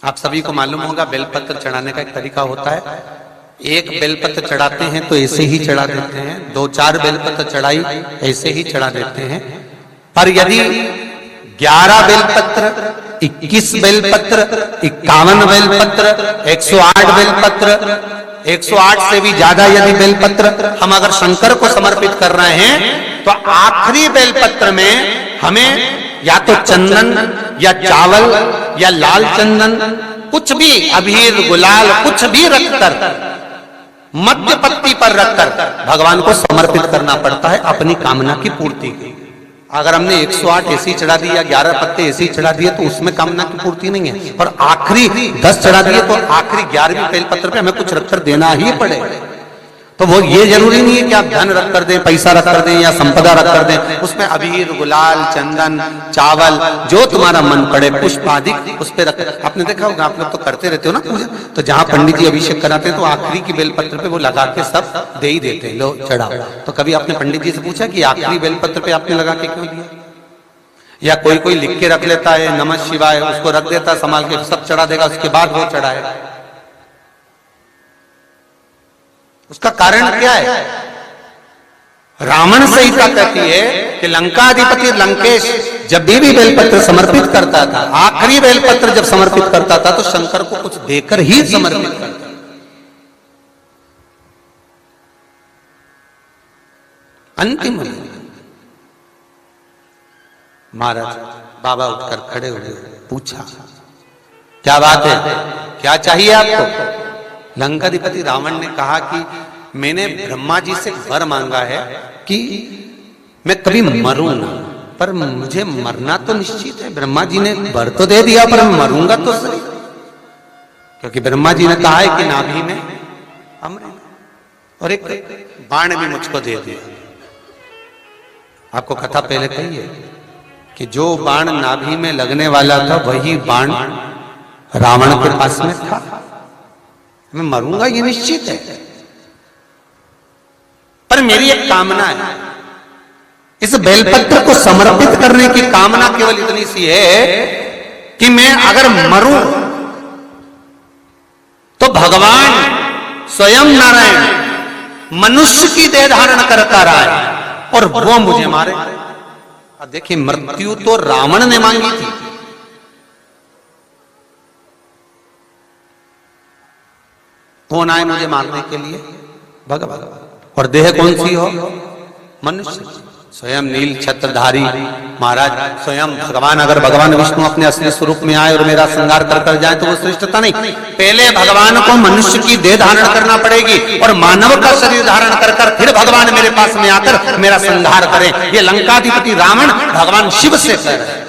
आप सभी को मालूम होगा बेलपत्र चढ़ाने का एक तरीका होता है। एक बेलपत्र चढ़ाते हैं तो ऐसे ही चढ़ा देते हैं, 2-4 बेलपत्र चढ़ाई ऐसे ही चढ़ा देते हैं। पर यदि 11 बेलपत्र, 21 बेलपत्र, 51 बेलपत्र, 108 बेलपत्र, 108 से भी ज्यादा यदि बेलपत्र हम अगर शंकर को समर्पित कर रहे हैं तो आखिरी बेलपत्र में हमें या तो चंदन या चावल या लाल चंदन, कुछ भी अबीर गुलाल कुछ भी रखकर मध्य पत्ती पर रखकर भगवान को समर्पित करना पड़ता है अपनी कामना की पूर्ति के। अगर हमने 108 ऐसी चढ़ा दी या 11 पत्ते ऐसी चढ़ा दिए तो उसमें कामना की पूर्ति नहीं है। और आखिरी 10 चढ़ा दिए तो आखिरी 11वीं बेलपत्र पे हमें कुछ रखकर देना ही पड़ेगा। तो वो ये जरूरी नहीं है कि आप धन रख कर दें, पैसा रख कर दें या संपदा रख कर दें, उसमें अबीर गुलाल चंदन चावल जो तुम्हारा मन पड़े पुष्प आदि उस पर रख। आपने देखा होगा, आप लोग तो करते रहते हो ना पूजा, तो जहां पंडित जी अभिषेक कराते हैं तो आखिरी की बेलपत्र पे वो लगा के सब दे ही देते हैं, लो चढ़ाओ। तो कभी आपने पंडित जी से पूछा कि आखिरी बेलपत्र पे आपने लगा के क्यों दिया? या कोई लिख के रख लेता है नमः शिवाय, उसको रख देता है संभाल के, सब चढ़ा देगा उसके बाद वो चढ़ाएगा। उसका कारण क्या है? रावण संहिता कहती है कि लंकाधिपति लंकेश जब भी बेलपत्र समर्पित करता था, आखिरी बेलपत्र जब समर्पित करता था तो शंकर को कुछ देकर ही समर्पित करता था। अंतिम महाराज बाबा उठकर खड़े हुए, पूछा क्या बात है, क्या चाहिए आपको? लंकाधिपति रावण ने कहा कि मैंने ब्रह्मा जी से वर मांगा है कि मैं कभी मरूं ना, पर मुझे मरना तो निश्चित है। ब्रह्मा जी ने वर तो दे दिया पर मैं मरूंगा तो सही, क्योंकि ब्रह्मा जी ने कहा है कि नाभि में अमृत, और एक बाण भी मुझको दे दिया। आपको कथा पहले कही है कि जो बाण नाभि में लगने वाला था वही बाण रावण के पास में था। मैं मरूंगा ये निश्चित है, पर मेरी एक कामना है। इस बेलपत्र को समर्पित करने की कामना केवल इतनी सी है कि मैं अगर मरूं तो भगवान स्वयं नारायण मनुष्य की देह धारण करता रहा है और वो मुझे मारे। अब देखिए, मृत्यु तो रावण ने मांगी थी, कौन आए मुझे मारने के लिए? भगवान। और देह कौन सी हो? मनुष्य। स्वयं नील छत्रधारी महाराज स्वयं भगवान, अगर भगवान विष्णु अपने असली स्वरूप में आए और मेरा संहार कर जाए तो वो श्रेष्ठता नहीं। पहले भगवान को मनुष्य की देह धारण करना पड़ेगी और मानव का शरीर धारण कर फिर भगवान मेरे पास में आकर मेरा संहार करें। ये लंकाधिपति रावण भगवान शिव से कह रहे हैं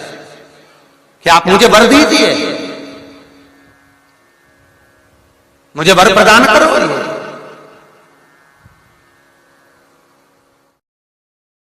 कि आप मुझे वर दीजिए, मुझे वर प्रदान करो।